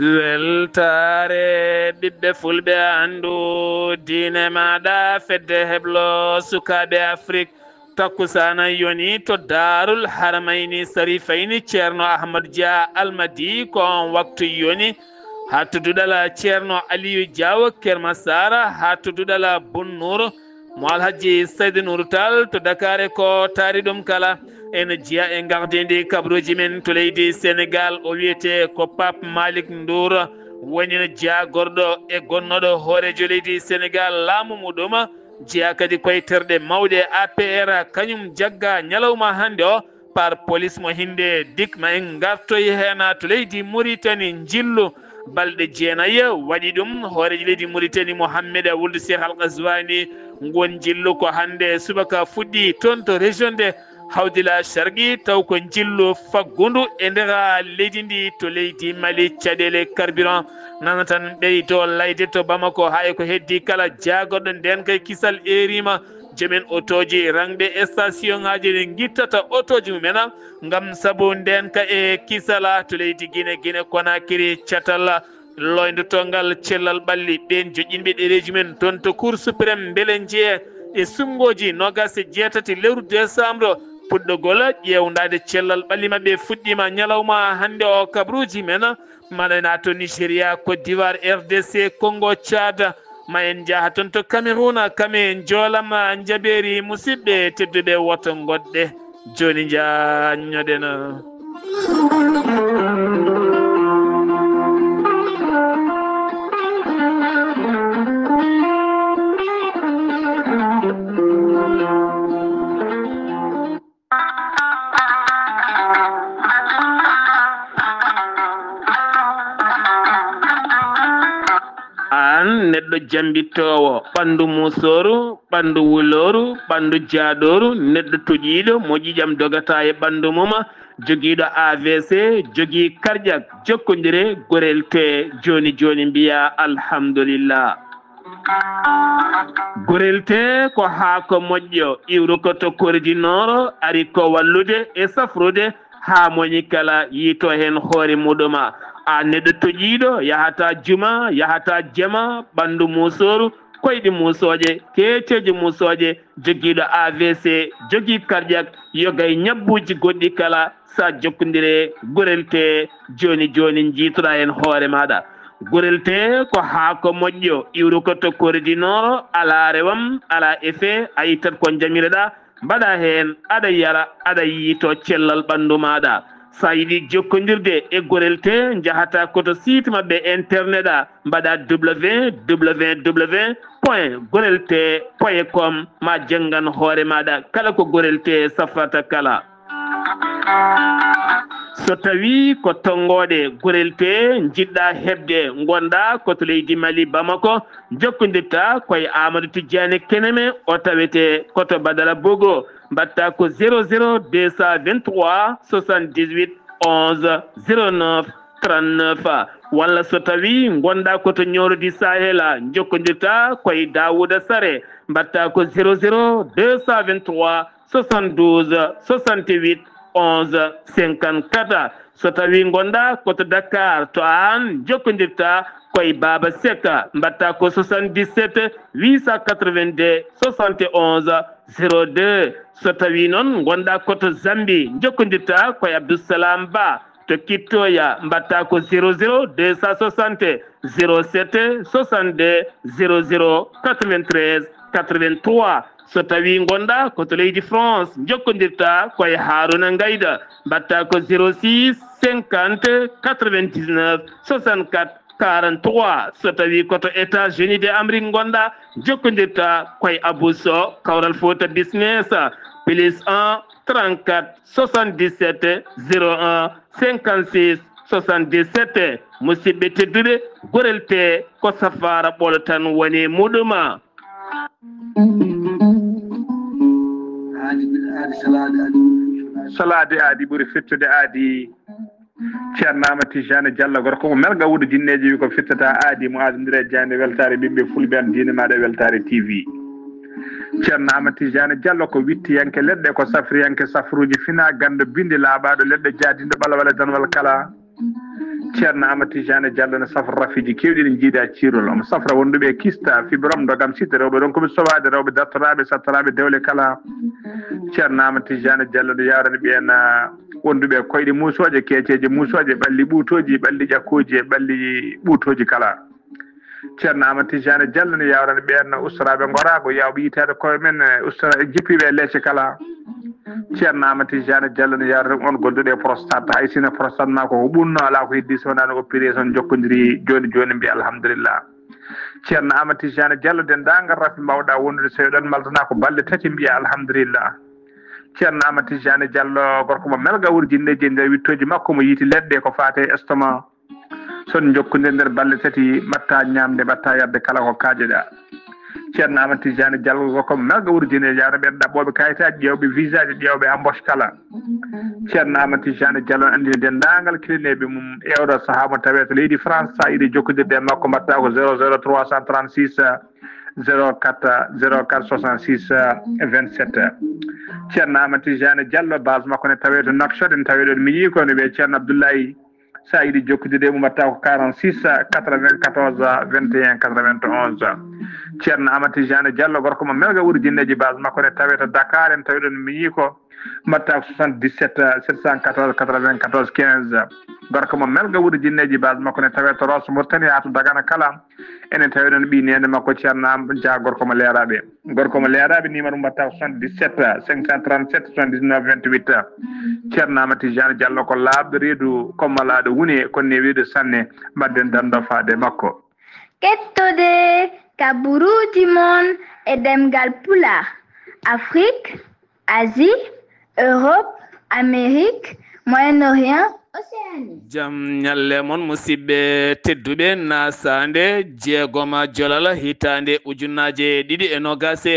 weltare ɓiɓɓe fulɓe andu diine maɗa fedde heblo sukaɓe afrique takkusana yoni to darul haramayni sarifayni ceerno ahmadou dia almadi ko on waktu yoni ha tudduɗala ceerno aliyu diaw kerma sara ha tudduɗala bonnour mo alhaji saydou nourou tall to dakar ko taari ɗum kala ene jiya e gardidi kabruji men to leydi sénégal o wiyete ko pape malik ndour woni no jiya gorɗo e gonnoɗo hoorejo leydi sénégal laamu muɗum jiya kadi koye terɗe mawɗe apr kañum jagga ñalawma hande o par police mo hinde dik ma en gartoy hen to leydi mauritanie jillu balɗe jeenayyi waɗi ɗum hoorejo leydi mauritanie mohammed wuld cheikh al gaswani gon jillu ko hande subaka fuɗɗi toon to région de hawdila sargui taw ko jillu faggudu e nder leydi ndi to leydi mali caɗele carburant nana tan ɓeydo layde to bamako hay ko heddi kala jaagoɗo nden kay kisal erima jomen autoji rangɓe station ngaji ɗi guittata autoji mumen gam saabu nden ka e kisala to leydi guine konakiri catalla loyndotongal cellal ɓalli ɓen joƴƴinɓe ɗereji men toon to cour suprême beele jeye e sumgoji nogas e jeetati lewru décembre puɗɗogol ƴewdade cellal ɓalli mabɓe fuɗɗima ñalawma hande o kabruji men maɗana to nigéria côte d'ivoire rdc congo tchad ma en jaaha toon to cameroun kame joolam jaɓeri musidɓe tedduɓe woto goɗɗe joni jañoɗen an neɗɗo jambittowo ɓandu musoru ɓandu wuloru ɓandu jaaɗoru neɗɗo toƴiɗo mo ƴiƴam dogata e ɓandu mum joguiɗo avc jogui cardiaque jokkodire gorel te joni mbiya alhamdulillah gorel te ko haako moƴƴo iwru ko to koridinoro ari ko wallude e safrude ha moñi kala yiito hen hoore muɗuma a neɗɗo toƴiɗo yahata juma yahata jama ɓandu musoru koyɗi musoje keeceji musoje joguiɗo avc jogui cardiaque yogay ñabbuji goɗɗi kala sa jokkodire gorel te joni jiitoɗa hen hoore maɗa gorel te ko haako moƴƴo iwru ko to koridinoro ala rewam ala effet a yittat ko jamireɗa mbaɗa hen aɗa yara aɗa yiito cellal ɓandu maɗa sa yiɗi jokkodirde e gorel te jahata koto site mabɓe internet mbaɗa www.gorelte.com ma janggan hoore maɗa kala ko gorel te safrata kala so tawi ko tongoɗe gorel te jiɗɗa hebde gonɗa koto leydi mali bamako jokkodirta koye amadou tidiane keneme o tawete koto badala bogo mbatta ko 00 223 78 11 09 39 walla so tawi gonɗa koto ñorodi sahel jokkodirta koye dawouda sare mbatta ko 00 223 72 68 11 54 so tawi gonɗa koto dakar to an jokkodirta koye baba seka mbatta ko 77 882 71 02 so tawi noon gonɗa koto zambi jokkodirta koye abdoussalam ba to kittoya mbatta ko 00 260 07 62 00 93 83 so tawi gonɗa koto leydi france jokkodirta koye haruna gayda mbatta ko 06 50 99 64 43 so tawi koto états-unis de amérique gonɗa jokkodirta koye abouso kawral fota business plus 1 34 77 01 56 77 musidɓe tedduɓe gorel te ko safara ɓolo tan woni muɗuma salade aadi ɓuuri firtude aadi ceerno Amadou Tidiane Diallo gorko mo melga wuuɗo jinneji wi ko firtata aadi mo adodire jande weltare ɓiɓɓe fulɓe an diine maɗa weltare tv ceerno Amadou Tidiane Diallo ko wittiyanke leɗɗe ko safriyanke safruji fina gando bindi laaɓaɗo leɗɗe jaadindo ɓala walla danwal kala ceerno amati jane diallo ne safra rafiji kewɗi ɗe jiida cirol omo safra wonduɓe kista fibrom dogam sidde rewɓe ɗon koɓe sowade rewɓe dartoraɓe sattoraɓe dewle kala ceerno amati jane diallo ne yawrani ɓen wonduɓe koyɗe musoje keeceje musoje ɓalli ɓuutoji ɓalli ƴakkuji e ɓalli ɓuutoji kala ceerno amati jane diallo ne yawrani ɓen ustaraɓe gorago yawɓe yitede koye men ustara jippiɓe leece kala ceerno amati jane diallo ne yawrani on gonduɗe prostate hay sino prostate ma ko ɓunno ala ko heddi so wonano opération jokkodiri joni joni mbiya alhamdulillah ceerno amati jane diallo dendagal rafi mbawɗa wondude so ɗon maldana ko balɗe tati mbiya alhamdulillah ceerno amati jane diallo gorko mo melga wurjinneji e nder wittoji makko mo yiiti leɗɗe ko fate estomac son jokkodiri nder balɗe tati mbatta ñamde mbatta yadde kala ko kaajeɗa ceerno amati jane diallo gorko mo melga wurjineji yawno ɓen ɗaɓɓoɓe kayitaji ƴewɓe visa ji ƴewɓe embauche kala ceerno amati jane diallo andini dendagal kilineɓe mum e oɗo saaha mo tawe to leydi france sa yiiɗi jokkodirde e makko mbatta ko 00 336 04 04 66 27 ceerno amati jane diallo base makko ne tawe to Nouakchott ne tawe ɗon mi yii ko ne wiye ceerno abdoulaye sa yiiɗi jokkodirde mum mbatta ko 46 94 21 91 ceerno amati jane diallo gorko mo melga wurjinneji base makko ne tawe to Dakar en tawi ɗon mi yii ko mbatta ko 77 714 94 15 gorko mo melga wurjinneji base makko ne tawe to Rosso Mauritanie ha to Dagana kala enen tawi ɗon ɓi nene makko ceerno dia gorko mo leeraɓe numéro mbatta ko 77 537 79 28 ceerno amati jane diallo ko laaɓɗo reedu kommalaɗo woni konne wiide sanne mbadden dando faade makko kettude kaburuji mon e demgal pulaar Afrique Asie Europe Amérique Moyen-Orient Océanie jam ñalle mon musidɓe tedduɓe nasande jeegoma jolala hitande ujunnaje ɗiɗi e nogase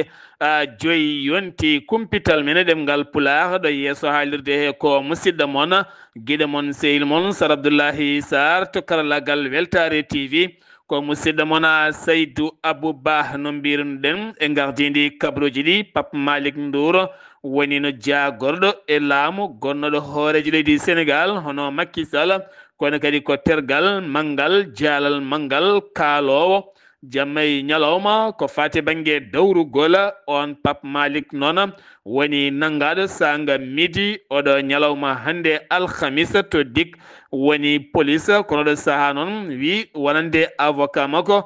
joyi yonti kumpital men ɗemgal pulaar ɗo yeeso haalirde he ko musidɗo mon guiɗo mon sehil mon Sar Abdoullahi Sarr to karallagal Weltare TV ko musidɗo mon Saydou Abouba no mbirnuɗen e gardidi kabruji ɗi Pape Malick Ndour woni no jagorɗo e laamu gonnoɗo hooreji leydi Sénégal hono Macky Sall kono kadi ko tergal manggal jaalal manggal kaalowo jamma e ñalawma ko fate banggue dawrugol on Pape Malick noon woni nanggaɗo sanga midi oɗo ñalawma hande alhamisa to dik woni police kono ɗo saaha noon wi wonande avocat makko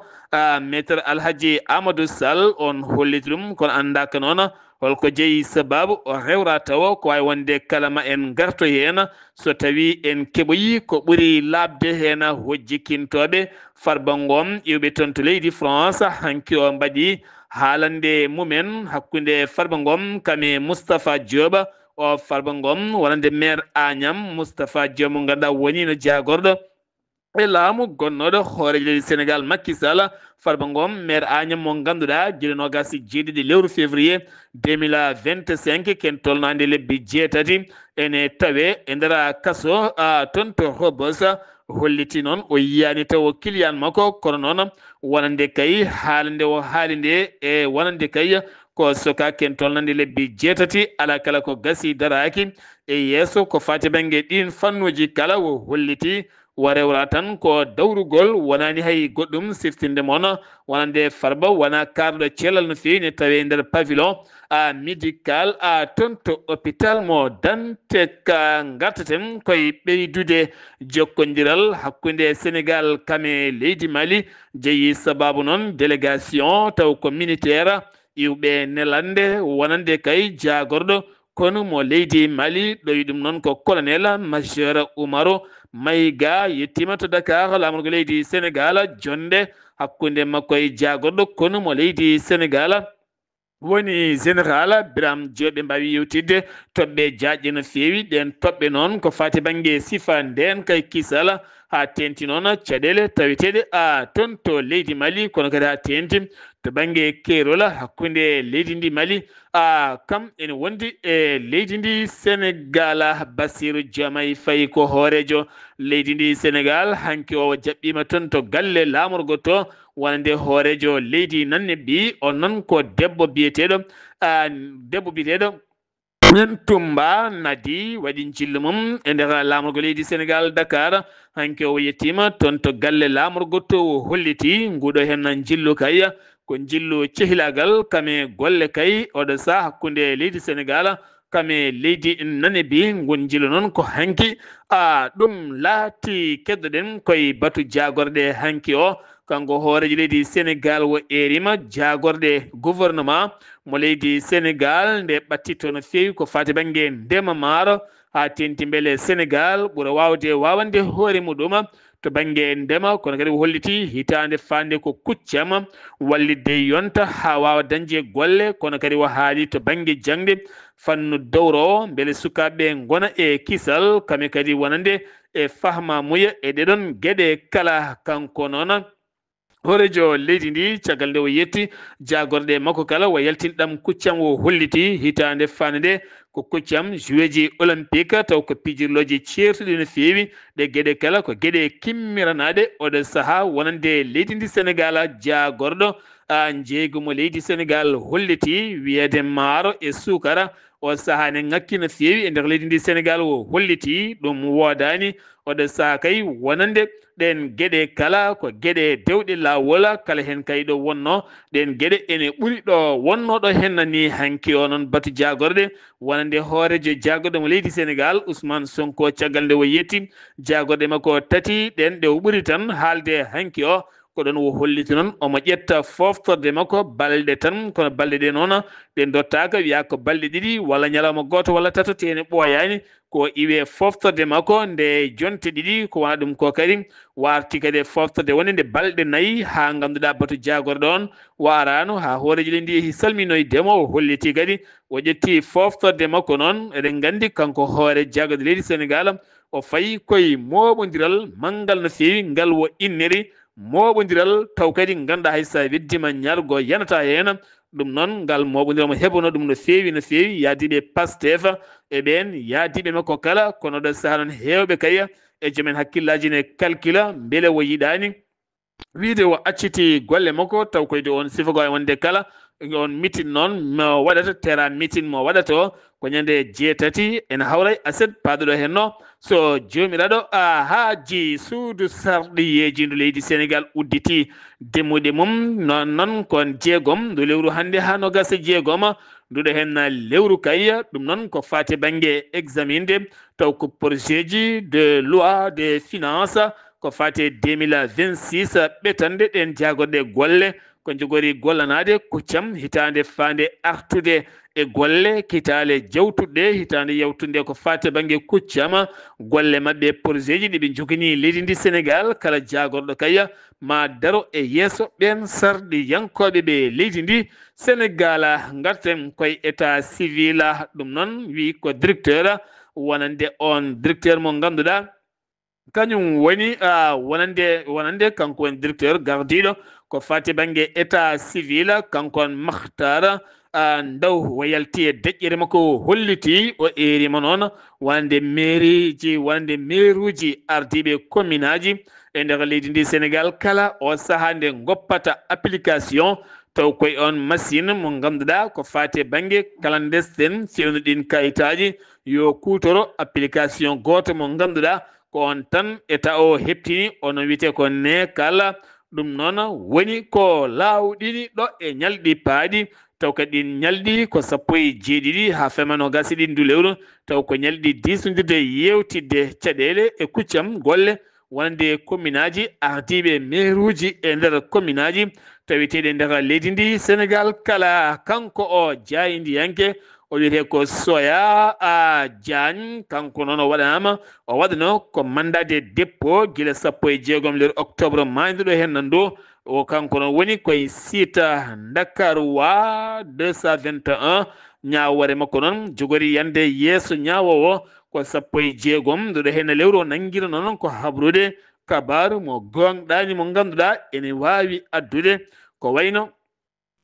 maître Alhaji Amadou Sall on holliti ɗum kono andaka noon holko jeeyi sababu o rewra tawa ko wawi wonde kalama en garto hen so tawi en keɓoyi ko ɓuuri labde hen hojjikintoɓe Farba Ngom iwɓe toon to leydi France hanki o mbaɗi haalande mumen hakkude Farba Ngom kame Moustapha Diop o Farba Ngom wonande maire Agnam Moustapha Diop mo ganduɗa woni no jagorɗo e laamu gonnoɗo hooreji leydi Sénégal Macky Sall Farba Ngom maire Agnam mo ganduɗa guila nogasi jeeɗiɗi lewru février 2025 ken tolno hande lebbi jeetati ene tawe e nder kaso toon to Rebeuss holliti noon o yiyani taw client makko kono noon wonande kay haalande o haalinde e wonande kay ko soka ken tolnande lebbi jeetati ala kala ko gasi daraki e yeeso ko fati banggue ɗin fannuji kala o holliti o rewra tan ko dawrugol wonani hay goɗɗum siftinde moon wonande Farba wona karɗo cellal no fewi ne tawe nder pavillon médical toon to hôpital mo Dantec gartaten koye ɓeydude jokkodiral hakkude Sénégal kame leydi Mali jeeyi sababu noon délégation taw ko militaire iwɓe nelande wonande kay jagorɗo kono mo leydi Mali ɗo yiɗum noon ko colonel majeur Oumarou Mayiga yettima to Dakar lamorgo leydi Sénégal jonde hakkude makko e jagorɗo kono mo leydi Sénégal woni général Biram Diop ɓe mbawi yewtidde toɓɓe jaƴƴe no fewi ɗen toɓɓe noon ko fati banggue sifa nden kay kisal ha tenti noon caɗele taweteɗe toon to leydi Mali kono kadi ha tenti to banggue keerol hakkude leydi ndi Mali kam ene wondi e leydi ndi Sénégal Bassirou Diomaye Faye ko hoorejo leydi ndi Sénégal hanki o jaɓɓima toon to galle lamorgo to wonande hoorejo leydi nanne bi on noon ko debbo biyeteɗo men tumba nadi waɗi jillu mum e nder lamorgo leydi Sénégal Dakar hanke o yettima toon to galle lamorgo to holliti nguɗo hen jillu kay ko jillu cehilagal kame golle kay oɗo sa hakkude leydi Sénégal kame leydi nane bi gon jillu noon ko hanki ɗum laati keddoɗen koye batu jagorɗe hanki o kanko hoorejo leydi Sénégal wo erima jagorɗe gouvernement mo leydi Sénégal nde ɓattito no fewi ko fati banggue ndema maaro ha tenti beele Sénégal ɓuura wawde wawande hoore muɗum to banggue ndema kono kadi holliti hitande fande ko kuccama wallidde yonta ha wawa dañde golle kono kadi o haali to banggue jangde fannu dowro beele sukaɓe gona e kisal kame kadi wonande e fahma muya e ɗeɗon gueɗe kala kanko noon horejo leydi ndi caggal nde o yetti jagorɗe makko kala o yaltinɗam kuccam o holliti hitande fande nde ko kuccam joueji olympique taw ko pijirloji certuɗi no fewi ɗe gueɗe kala ko gueɗe kimmiranaɗe oɗo saaha wonande leydi ndi Sénégal jagorɗo jeegumo leydi Sénégal holliti wiyede maaro e sukara o saaha ne ngakki no fewi e nder leydi ndi Sénégal o holliti ɗum wodani oɗo saaha kay wonande ɗen gueɗe kala ko gueɗe dewɗe lawol kala hen kay ɗo wonno ɗen gueɗe ene ɓuuri ɗo wonnoɗo hen ni hanki o noon batu jagorɗe wonande hoorejo jagorɗo mo leydi Sénégal Ousmane Sonko caggal nde o yetti jagorɗe makko tati ɗen ɗe o ɓuuri tan haalde hanki o ko ɗon o holliti noon omo ƴetta foftorde makko balɗe tan kono balɗe ɗe noon ɗe dottaka wiya ko balɗe ɗiɗi walla ñalawma goto walla tato tene ɓooyani ko iwe foftorde makko nde jonte ɗiɗi ko wona ɗum ko kadi warti kadi foftorde woni nde balɗe 4 ha ganduɗa batu jagorɗo on warano ha hoorejo leydi ndi salminoydemo o holliti kadi o ƴetti foftorde makko noon eɗen gandi kanko hoore jagorɗo leydi Sénégal o fayi koye moɓodiral manggal no fewi ngal wo inniri moɓodiral taw kadi ganduɗa haysa weddima ñargo yanata hen ɗum noon ngal moɓodiral mo heɓano ɗum no fewi yaadiɓe Pastef e ɓen yaadiɓe makko kala kono ɗo saaha noon hewɓe kay e joomen hakkillaji ne calcula beele o yiɗani wiide o acciti golle makko taw koyde on sifago e wonde kala on meeting noon mo waɗata terrain meeting mo waɗata o ko ñande jeetati ene hawray aset paaduɗo henno so jomiraɗo haaji suudu sarɗiyeji ndu leydi Sénégal udditi demuɗe mum noon kon jeegom ndu lewru hande ha no gasa jeegom nduɗo hen lewru kay ɗum noon ko fate banggue examinde taw ko projet ji de loi de finance ko fate 2026 ɓetande ɗen jagorɗe golle ko jogori gollanade kuccam hitande fande artude e golle kitale jawtuɗe hitande yawtude ko fate banggue kuccam golle mabɓe projet ji ɗiɓe jogini leydi ndi Sénégal kala jagorɗo kay ma daro e yesso ɓen sarɗi yankoɓe ɓe leydi ndi Sénégal garten koye état civil ɗum noon wi ko directeur wonande on directeur mo ganduɗa kañum woni wonande kanko woni directeur gardiɗo ko fati banggue état civil kankon Makhtar Ndaw o yalti e deƴƴere makko holliti o erima noon wonande mairuji ardiɓe commune aji e nder leydi ndi Sénégal kala o saaha nde goppata application taw koye on machine mo ganduɗa ko fate banggue clandestine fewnuɗin kayitaji yo kutoro application goto mo ganduɗa ko on tan état o heptini ono wiyete ko nekal ɗum noon woni ko lawɗini ɗo e ñalɗi paaɗi taw kadi ɗin ñalɗi ko 17 ha femano gasi ɗin du lewru taw ko ñalɗi disnodirde yewtidde caɗele e kuccam golle wonande commune aji ardiɓe mairuji e nder commune aji tawiteɗe nder leydi ndi Sénégal kala kanko o jayindiyanke o wiyete ko Soya Diagne kanko noon o waɗanama o waɗano ko mandat de dépôt guila 16 lewru octobre mayduɗo hen ndu o kanko noon woni koye site Dakaroua 221 ñawore makko noon jogori yande yeeso ñawowo ko 16 nduɗo hen lewru o nanguira noon ko habrude kabaru mo gonɗani mo ganduɗa ene wawi addude ko wayno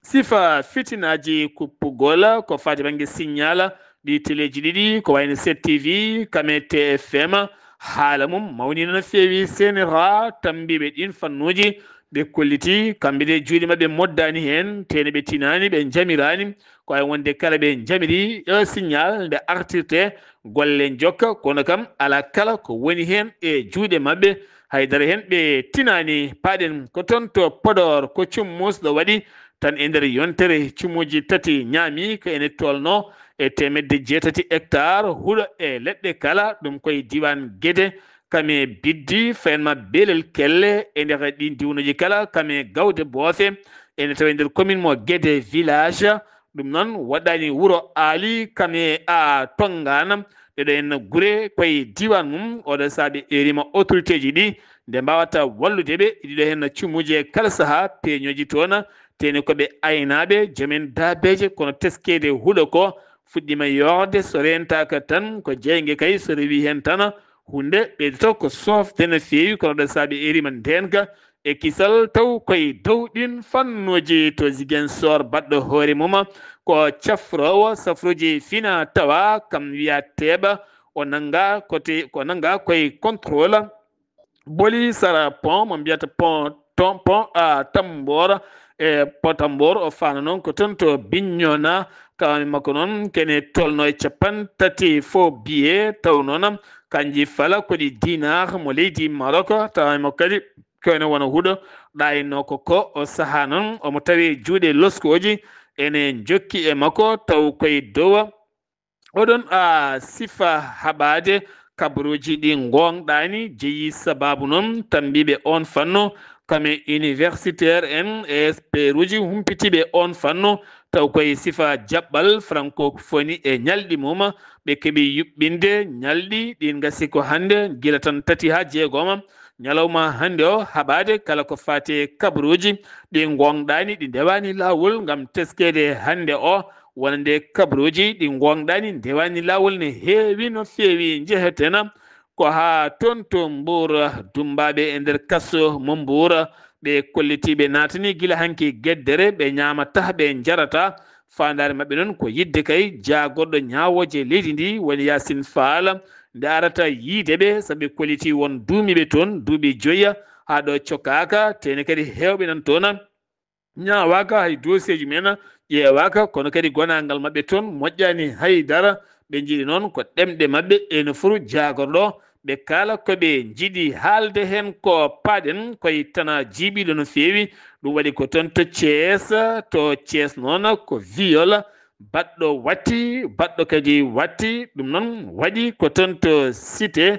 sifa fitinaji kuppugol ko fati banggue signal ɗi téléji ɗiɗi ko wayno 7TV kame TFM haala mum mawni no fewi CNRA tambiɓe ɗin fannuji ɓe kolliti kamɓe de juuɗe maɓɓe moddani hen tene ɓe tinani ɓe jamirani ko ay wonde kala ɓe jamiri yo signal nde artirte golle jokka kono kam ala kala ko woni hen e juuɗe maɓɓe haydara hen ɓe tinani paɗen ko toon to Podor ko cummus ɗo waɗi tan e nder yontere cumuji tati ñaami ko ene tolno e 1.6 hectare huuɗo e leɗɗe kala ɗum koye diwan Guédé kame biddi fayenma belel kelle e nder ɗin diwnuji kala kame gawde boofe ene tawa nder commune mo Guédé village ɗum noon waɗani wuro Ali kame a tongana ɗeɗo en gure koye diwan mum oɗo saabi erima autorité ji ɗi nde mbawata walludeɓe ɗiɗo hen cumuji kala saaha peñoji toon teni koɓe aynaɓe joomen dabeje kono teskede huuɗo ko fuɗɗima yorde so rentaka tan ko jeygue kay so rewi hen tan hunde ɓeydoto ko sofde no fewi kono ɗo saabi erima ndenka e kisal taw koye dow ɗin fannuji to Ziguinchor baɗɗo hoore mum ko cafrowo safruji fina tawa kam wiya teeɓa o nanga côté ko nanga koye contrôle boli sara pont mo mbiyata pont a Tambor e Potambor o fana noon ko toon to Bignona kawami makko noon kene tolno e 30 fo billet taw noon kanji fala koɗi dinar mo leydi Maroc tawami makko kadi koyne wona huuɗo ɗayno ko o saaha noon omo tawi juuɗe loskoji ene jokki e makko taw koye dow oɗon sifa haɓade kabaruji ɗi gonɗani jeeyi sababu noon tambiɓe on fanno kame universitaire en e expert uji humpitiɓe on fanno taw koye sifa jaɓɓal francophonie e ñalɗi mum ɓe keeɓi yuɓɓinde ñalɗi ɗin gasi ko hande guila tan 3 ha 6 ñalawma hande o haɓade kala ko fate kabaruji ɗi gonɗani ɗi ndewani lawol gam teskede hande o wonande kabaruji ɗi gonɗani ndewani lawol ne heewi no feewi jehetena ko ha toon to Mbour dumbaɓe e nder kasso mo Mbour ɓe kollitiɓe natani guila hanki Gueddere ɓe ñamata ɓe jarata fandare mabɓe noon ko yidde kay jagorɗo ñawoje leydi ndi woni Yacine Fall nde arata yiideɓe saaɓe kolliti won duumiɓe toon duuɓi 5 ha ɗo cokkaka tene kadi hewɓe nan toon ñawaka hay dossier ji men ƴewaka kono kadi gonangal mabɓe toon moƴƴani haydara ɓe jiiɗi noon ko ɗemɗe mabɓe ene furu jagorɗo ɓe kala koɓe jiiɗi haalde hen ko paɗen koye tana jiiɓiɗo no fewi ɗum waɗi ko toon to Thiés noon ko viol baɗɗo watti baɗɗo kadi watti ɗum noon waɗi ko toon to cité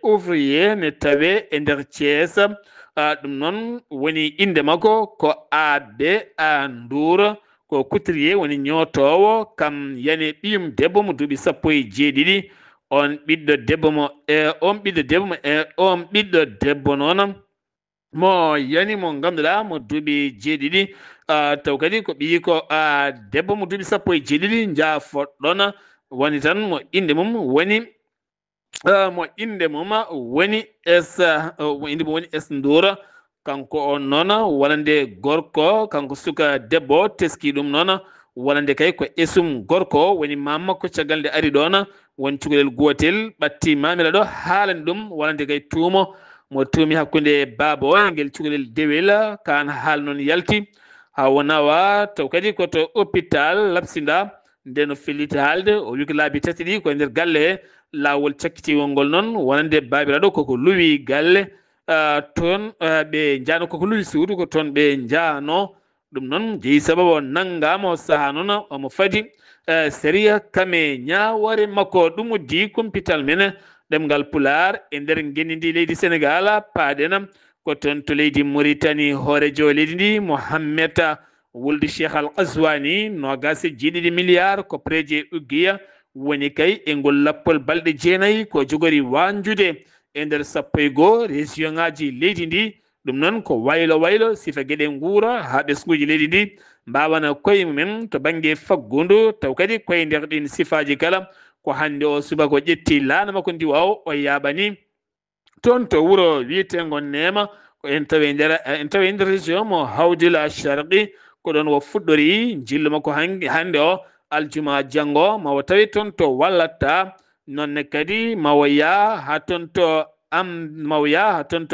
ouvrier ne tawe e nder Thiés ɗum noon woni inde makko ko Abbé Ndour ko couturier woni ñootowo kam yani ɓiyum debbo mo duuɓi 17 on ɓiɗɗo debbo noon mo yani mo ganduɗa mo duuɓi 7 taw kadi ko ɓiyi ko debbo mo duuɓi 17 jaafoɗɗon woni tan mo inde mum woni S Ndour kanko on noon wonande gorko kanko suka debbo teski ɗum noon wonande kay ko esum gorko woni mamma ko caggal nde ari ɗon won cukalel gotel ɓatti mamira ɗo haalani ɗum wonande kay tuumo mo tuumi hakkude baaba o e ngel cukalel dewel kan haal noon yalti ha wonawa taw kadi koto hôpital Lapsinda nden o felliti haalde o wi ko laabi 3 ɗi koye nder galle he lawol cakkitiwol ngol noon wonande babiraɗo koko luwi galle toon ɓe jano koko luwi suudu ko toon ɓe jano ɗum noon jeeyi sababu o nanngama o saaha noon omo fadi séria kame ñawore makko ɗum uddi kumpital men ɗemgal Pulaar e nder genindi leydi Sénégal paaɗen ko toon to leydi Mauritanie hoorejo leydi ndi Mohammed wulde Cheikh Al Qazwani 27 milliards ko préje uggiya woni kay e ngol lappol balɗe 9 ko jogori wanjude e nder 11 région ngaji leydi ndi ɗum noon ko waylo sifa gueɗe nguura ha ɓesguji leydi ndi mbawana koye mumen to banggue faggudu taw kadi koye nder ɗin sifaji kala ko hande o subaka o ƴetti laana makko ndi waw o yaɓani toon to wuuro wiyetego Nema ko en tawi nder région mo Hawdila Sharqi ko ɗon wo fuɗɗori jillu makko hande o aljuma janggo mawo tawi toon to wallata nonne kadi mawo yaa ha toon to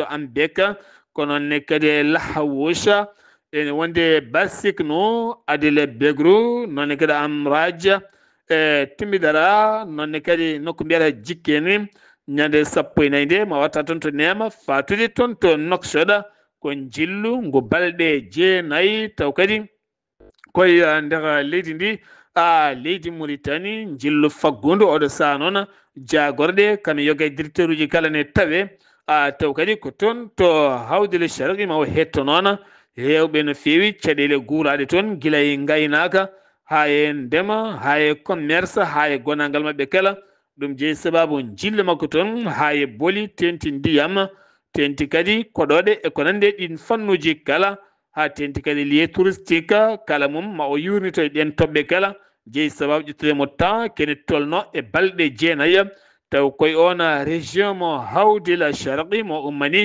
Ambeka kono ne kadi lahawusha ene wonde basic no adile begru non kadi amraja timidara non kadi nokko mbiyata jikkeni ñande 14 ma watta ton to nema fatude ton to noksoda ko jillu ngo balde jeenayi taw kadi koy ndega leydi ndi leydi Mauritanie jillu faggundu oɗo sa noon jagorde kam yoga directeur uji kala ne tawe taw kadi ko ton to hawdele sharqi ma o hetto noon hewɓe no fewi caɗele guuraɗe toon gila e gaynaka ha e ndema ha e commerce ha e gonangal mabɓe kala ɗum jeeyi sababu jille makko toon ha e booli tenti ndiyam tenti kadi koɗoɗe e ko nande ɗin fannuji kala ha tenti kadi lieu touristique kala mum ma o yurnito e ɗen toɓɓe kala jeeyi sababu ƴettudemo temps kene tolno e balɗe jeenayya taw koye on région mo hawdila sharqi mo ummani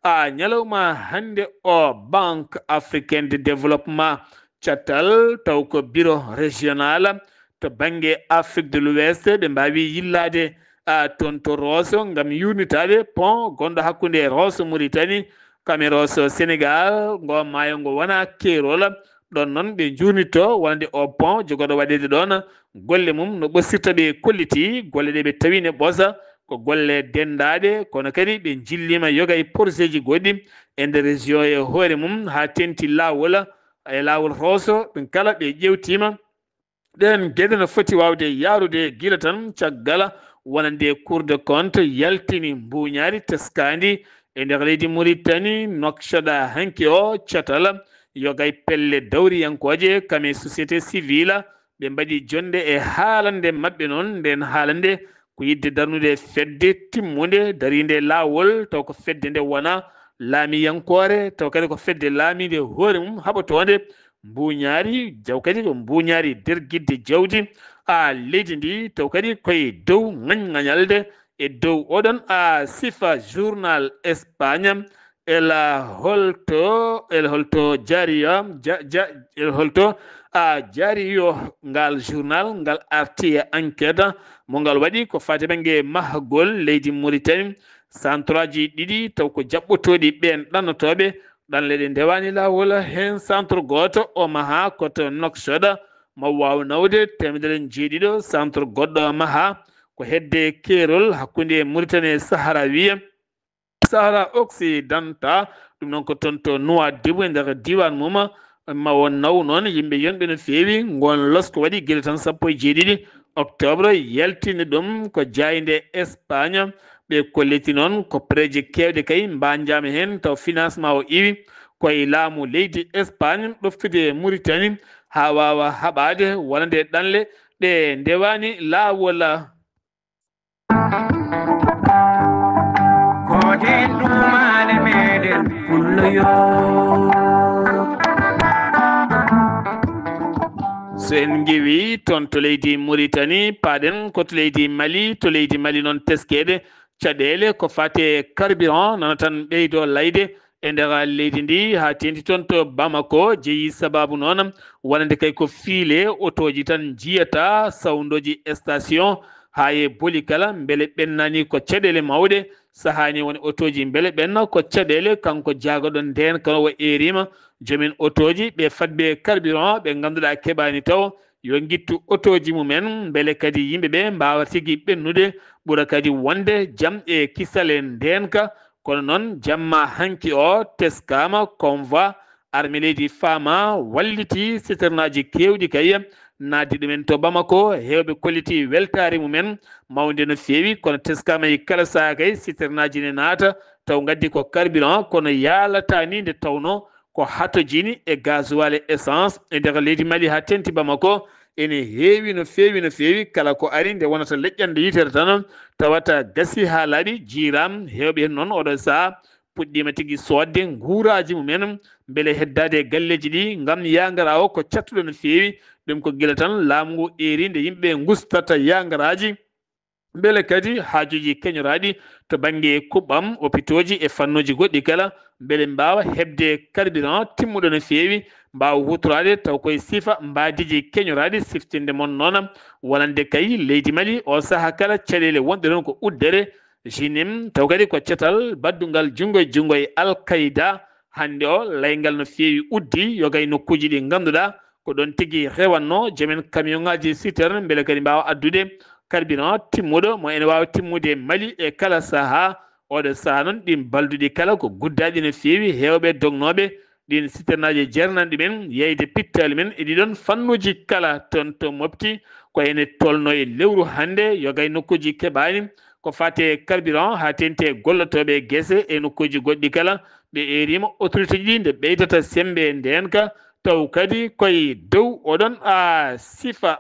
ñalawma hande o banque africaine de développement cattal taw ko bureau régional to banggue Afrique de l'Ouest ɓe mbawi yillade toon to Rosso gam yurnitade pont gonɗo hakkude Rosso Mauritanie kame Rosso Sénégal ngo maayo ngo wona keerol ɗon noon ɓe jurnito wonde o pont jogoɗo waɗede ɗon golle mum no ɓossirta ɓe kolliti golle ɗe ɓe tawine ɓoosa ko golle dendaɗe kono kadi ɓe jillima yoga e projet ji goɗɗi e nder région e hoore mum ha tenti lawol e lawol Rosso ɗum kala ɓe ƴewtima ɗen gueɗe no foti wawde yarude guila tan caggal wonande Cour de compte yaltini mbuñaari teskandi e nder leydi Mauritanie noksoɗa hanki o catal yogay pelle dawriyankoje kame société civile ɓe mbaɗi jonde e haalande mabɓe noon nden haalande ko yidde darnude fedde timmude darinde lawol taw ko fedde nde wona laamiyankore taw kadi ko fedde laamide hoore mum haɓotode mbuñaari jaw kadi ko mbuñaari nder guidde jawdi leydi ndi taw kadi koye dow ŋañŋañalde e dow oɗon sifa journal Espagne el holto jariya el holto jariyo ngal journal ngal arti e enquête mo ngal waɗi ko fati banggue mahgol leydi Mauritanie centre ji ɗiɗi taw ko jaɓɓotoɗi ɓen ɗannotoɓe ɗanle ɗe ndewani lawol hen centre goto o maha koto Nouakchott mo waw nawde 1.7 centre goɗɗo maha ko hedde keerol hakkude Mauritanie e Sahara wiya Sahara occidentale ɗum noon ko toon to Nouadhibou e nder diwan mum ma won naw noon yimɓe yonɓe no fewi gon losko waɗi guila tan 17 octobre yaltini ɗum ko jayde Espagne ɓe kolliti noon ko préje kewɗe kay mbanjama hen taw financement o iwi koye laamu leydi Espagne ɗoftude Mauritanie ha wawa haɓade wonande ɗanle ɗe ndewani lawol koten ɗumale meɗen kulloyo so en gewi toon to leydi Mauritanie paɗen koto leydi Mali to leydi Mali noon teskede caɗele ko fate carburant nana tan ɓeydo layde e nder leydi ndi ha tenti toon to Bamako jeeyi sababu noon wonande kay ko fiile otoji tan jiyata sawdoji station ha e booli kala beele ɓennani ko caɗele mawɗe sahani woni otoji beele ɓenna ko caɗele kanko jagaɗo nden kano o erima jomin otoji ɓe fadɓe carburant ɓe ganduɗa keɓani taw yo guittu otoji mumen beele kadi yimɓeɓe mbawa tigui ɓennude ɓuura kadi wonde jaam e kisale ndenka kono noon jamma hanki o teskama convoi armée leydi fama walliti citernaji kewɗi kay naddi ɗumen to Bamako hewɓe kolliti weltare mumen mawde no fewi kono teskama e kala saha kay citernaji ne naata taw gaddi ko carburant kono yaalata ni nde tawno ko hatojini e gasoil e essence e nder leydi Mali ha tenti Bamako ene heewi no fewi kala ko ari nde wonata leƴƴande yitere tan tawata gasi ha laaɓi jiiram hewɓe hen noon oɗo saha puɗɗima tigui sodde guuraji mumen beele heddade galleji ɗi gam yagara o ko cattuɗo no fewi ɗum ko guila tan laamu ngu eri nde yimɓe gustata yagaraji beele kadi haajuji keñoraɗi to banggue kuɓɓam hôpitaux ji e fannuji goɗɗi kala beele mbawa hebde carburant timmuɗo no fewi mbawa hutorade taw koye sifa mbadiji keñoraɗi siftinde mon noon wonande kay leydi Mali o saaha kala caɗele wonɗe ɗon ko uddere jinim taw kadi ko cetal baddungal jungo e al-qaida hande o laygal no feewi uddi yogay nokkuji ɗi ganduɗa ko ɗon tigui rewanno jomen camion ngaji citerne beele kadi mbawa addude carburant timmuɗo mo ene wawi timmude Mali e kala saaha oɗo saaha noon ɗin balduɗi kala ko guddaɗi no feewi hewɓe dognoɓe ɗin citernaji jernanɗi men yeyde pittali men e ɗiɗon fannuji kala ton to mofti ko ene tolno e lewru hande yogay nokkuji keɓani ko fate carburant ha tente gollotoɓe guese e nokkuji goɗɗi kala ɓe erima autorité ji nde ɓeydata sembe ndenka taw kadi koye dow oɗon sifa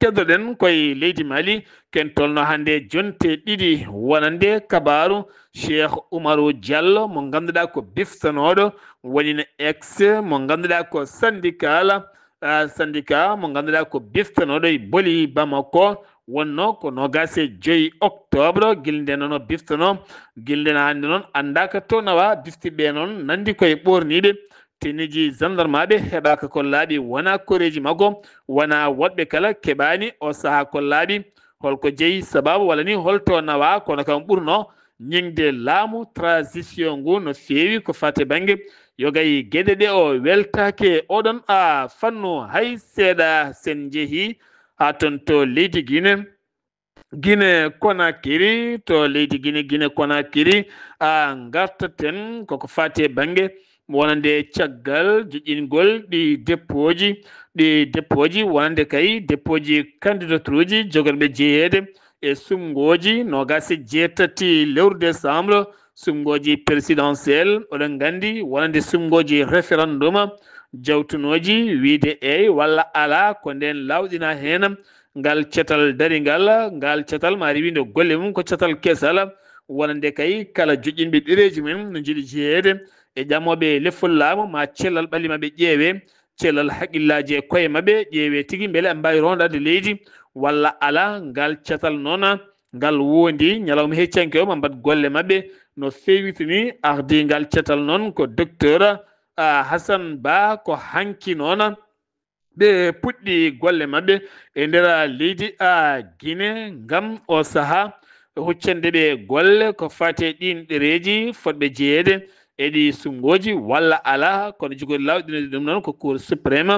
keddoɗen koye leydi Mali ken tolno hande jonte ɗiɗi wonande kabaru Cheikh Oumarou Diallo mo ganduɗa ko biftanoɗo wonino ex mo ganduɗa ko syndicat mo ganduɗa ko biftanoɗo e booli Bamako wonno ko 25 octobre guilde noon o biftano guilde na hande noon andaka to nawa biftiɓe noon nandi koye ɓorniɓe teniji gendarme heɓaka ko laaɓi wona koreji maggo wona woɗɓe kala keɓani o saaha ko laaɓi holko jeeyi sababu walla ni holto nawa kono kam ɓurno ñingde laamu transition ngu no feewi ko fate banggue yogay gueɗe ɗe o weltake oɗon fannu hay seeɗa sen jeehi ha ton to leydi Guinée Conakry to leydi Guinée Conakry gartaten koko fate banggue wonande caggal joƴƴingol ɗi dépôt ji wonande kay dépôt ji candidature uji jogoɓe jeeyede e sumgoji 27 lewru décembre sumgoji présidentiel oɗon gandi wonande sumgoji référendum jawtunoji wiide eyi walla ala ko nden lawɗina hen ngal cetal daringal ngal cetal ma riwinde golle mum ko cetal kesal wonande kay kala joƴƴinɓe ɗereji men no jiiɗi jeeyede e ƴamoɓe lefol laamu ma cellal ɓalli maɓe ƴeewe cellal haqqillaji e koye maɓɓe ƴeewe tigui beele ɓe mbawi rondade leydi walla ala ngal cetal noon ngal wondi ñalawma heccanke o ma mbat golle maɓɓe no fewitini ardi ngal cetal noon ko docteur Hassan Ba ko hanki noon ɓe puɗɗi golle maɓɓe e nder leydi Guinée ngam o saaha huccande ɓe golle ko fate ɗin ɗereji fotɓe jeeyede eɗi sungoji walla ala kono jogori lawɗinede ɗum noon ko cour suprême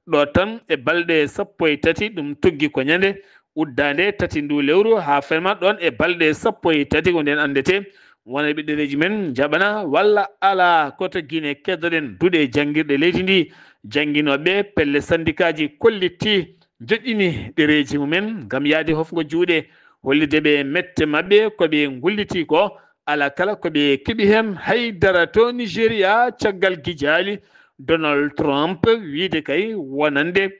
ɗo tan e balɗe 13 ɗum toggi ko ñande uddande 3 ndu lewru ha ferma ɗon e balɗe 13 ko nden andete wona ɓe ɗereji men jaɓana walla ala koto Guinée keddoɗen duuɗe jangguirɗe leydi ndi jangguinoɓe pelle syndicat ji kollitti joƴƴini ɗereji mumen gam yaade hofgo juuɗe hollideɓe mette maɓɓe koɓe gulliti ko ala kala koɓe keeɓi hen haydara to Nigéria caggal guijali Donald Trump wiide kay wonande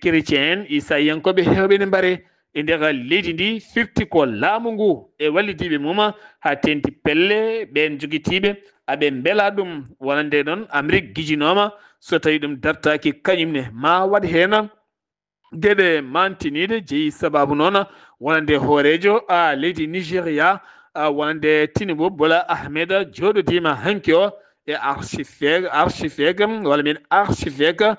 chrétien en Issa yankoɓe hewɓe ne mbare e nder leydi ndi firti ko laamu ngu e wallidiɓe mum ha tenti pelle ɓen joguitiɓe aɓe beela ɗum wonande noon Amérique guijinoma so tawi ɗum dartaki kañumne ma waɗ hen gueɗe mantinide jeeyi sababu noon wonande hoorejo leydi Nigéria wonande Tinubu Bola Ahmed joɗodima hanki o e archevêque walla men archevêque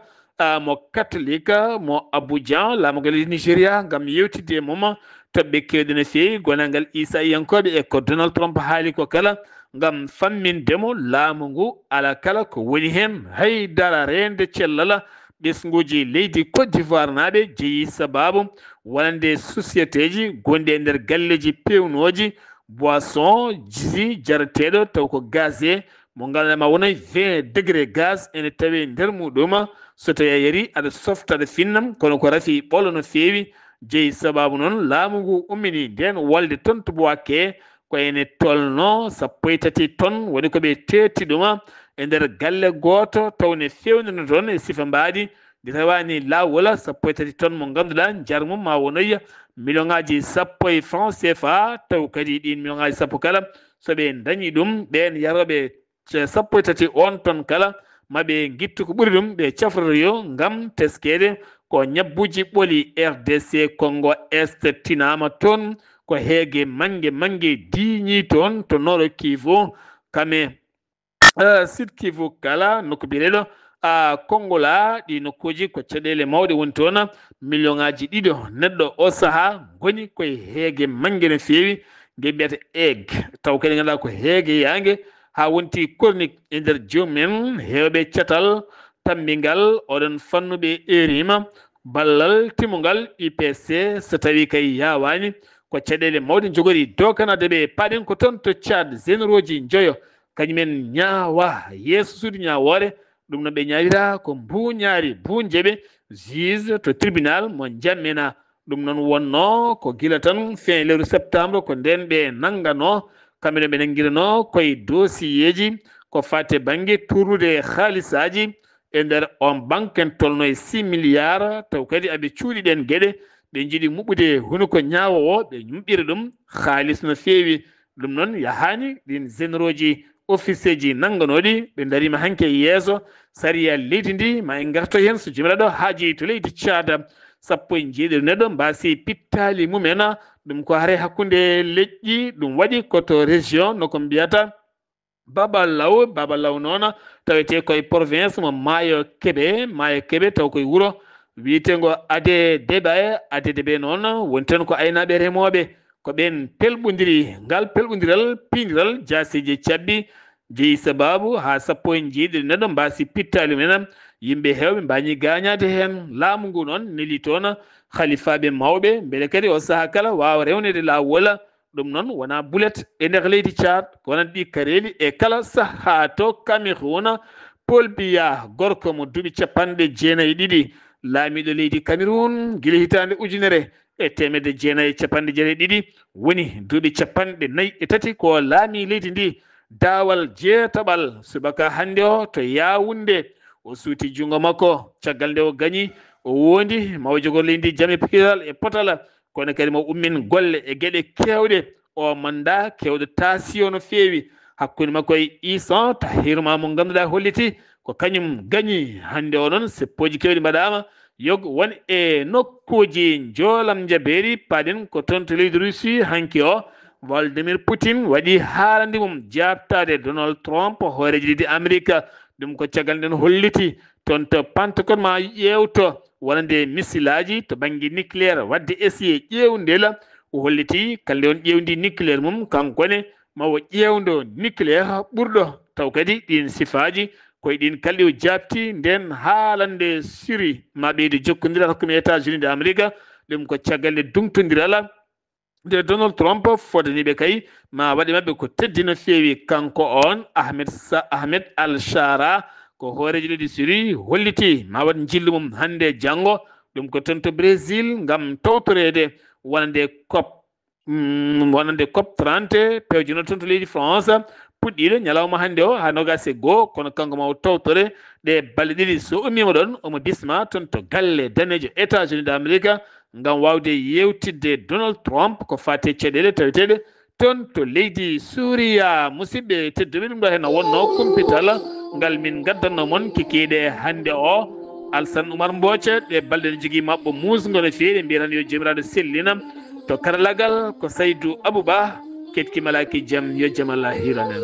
mo catholique mo Abidjan laamugal Nigéria gam yewtidde mum toɓɓe kewɗe no feewi gonangal Issa yankoɓe e ko Donald Trump haali ko kala gam fammindemo laamu ngu ala kala ko woni hen haydara rende cellal ɓesguji leydi Côte d'Ivoire naɓe jeeyi sababu wonande société ji gonɗi e nder galleji pewnoji boisson jisi jarateɗo taw ko gaz mo gandanɗa wona 20 degré gaz ene tawi nder muɗum so tawi a yari aɗa softa aɗa finnam kono ko rafi ɓolo no feewi jeeyi sababu noon laamu ngu ummini nden wolde ton to Bouaké ko ene tolno 13 tonnes woni koɓe tetti ɗum e nder galle goto tawne fewnino toon e sifa mbaɗi ndi tawani lawol 13 tonnes mo ganduɗa jar mum ma wonoya million ngaji 10 francs CFA taw kadi ɗin million ngaji 10 kala soɓe dañi ɗum ɓen yaroɓe 13 on tonne kala maɓe guittu ko ɓuuri ɗum ɓe cafroyo ngam teskede ko ñabbuji ɓooli RDC Congo Est tinama toon ko heege mangue diñi toon to Nord Kivu kame Sud Kivu kala nokku bireɗo Kongola ɗi nokkuji ko caɗele mawɗe woni toon million ngaji ɗiɗi neɗɗo o saaha goni koye heege mangue no feewi nge biyata egg taw kadi ngala ko heege yange ha wonti chronique e nder jomumen hewɓe catal tammingal oɗon fannuɓe erima ballal timungal IPC so tawi kay yawani ko caɗele mawɗe jogori dokanade ɓe paɗen ko toon to Tchad généroji joyo kañumen ñaawa yeeso suudu ñawore ɗum no ɓe ñawira ko mbuñaari bunjeɓe juge to tribunal mo jammina ɗum noon wonno ko gila tan fin lewru septembre ko nden ɓe nangano kamɓene ɓe nangirano koye dossier ji ko fate banggue tournude haalisaji e nder on banque en tolno e 6 milliards taw kadi aɓe cuuɗi ɗen gueɗe ɓe jiiɗi muɓude hunuko ñaawo o ɓe yumɓira ɗum haalis no feewi ɗum noon yahani ɗin généraux ji officier ji nangganoɗi ɓe darima hanke yeeso sariya leydi ndi ma en garto hen so jomiraɗo haaji to leydi Tchad sappo e jeeɗiɗi neɗɗo mbasi pittali mumen ɗum ko haare hakkude leƴƴi ɗum waɗi koto région noko mbiyata Babalaw noon tawete koye province mo maayo keɓe taw koye wuuro wiyetego ADDB noon woni tan ko aynaɓe remoɓe ko ɓen pelɓodiri ngal pelɓodiral pidiral jasiji cabbi jeeyi sababu ha sappo e jeeɗiɗi neɗɗo mbasi pittali mumen yimɓe hewɓe mbañi gañade hen laamu ngu noon neeli toon khalifaɓe mawɓe beele kadi o saaha kala wawa rewnede lawol ɗum noon wona boulet e nder leydi Tchad wonat ɗi kareli e kala saaha to Cameroun Paul Biya gorko mo duuɓi 92 laamiɗo leydi Cameroun guila hitande 1992 woni duuɓi 43 ko laami leydi ndi daawal jeetaɓal subaka hande o to Yaoundé o suuti jungo makko caggal nde o gañi o wondi mawo jogor leydi Jami Pikiral e Potala kono kadi mo ummin golle e gueɗe kewɗe o manda kewɗo tasio no feewi hakkude makko e Issa Tahirma mo ganduɗa holliti ko kañum gañi hande o noon seppoji kewɗi mbaɗama yogo won e nokkuji joolam jabeeri paɗen ko toon to leydi Russie hanki o Vladimir Putin waɗi haalandi mum jabtade Donald Trump hooreji ɗiɗi Amérique ɗum ko caggal nden holliti toon to Pentecôte ma ƴewto wonande missilaji to banggue nucléaire wadde essayé ƴewndela o holliti kalde on ƴewndi nucléaire mum kankone mawo ƴewdo nucléaire ɓurɗo taw kadi ɗin sifaji koye ɗin kalɗi o jabti nden haalande Syrie ma ɓeyde jokkodira hakkude États-Unis de Amérique ɗum ko caggal nde dumtodirala nde Donald Trump fodaniɓe kay ma waɗe mabɓe ko teddi no feewi kanko on Ahmed al-Shara ko hooreji leydi Syrie holliti ma waɗ jillu mum hande janggo ɗum ko toon to Brésil gam tawtorede wonande COP 30 pewjino toon to leydi France puɗɗiɗo ñalawma hande o ha nogase goho kono kanko ma o tawtore ɗe balɗe ɗiɗi so ummima ɗon omo disma toon to galle danejo États-Unis d'Amérique ngam wawde yewtidde Donald Trump ko fate caɗele taweteɗe toon to leydi Suria musidɓe tedduɓe ɗum ɗo hen wonno kumpital ngal min gaddanno moon kikiɗe hande o Alsan Oumar Mbocce ɗe balɗe ne jogui mabɓe musgo no feewi mbiya tan yo jomiraɗo sellina to karallagal ko Saydou Abouba ketki malaki jaam yo jaam Allah hiranen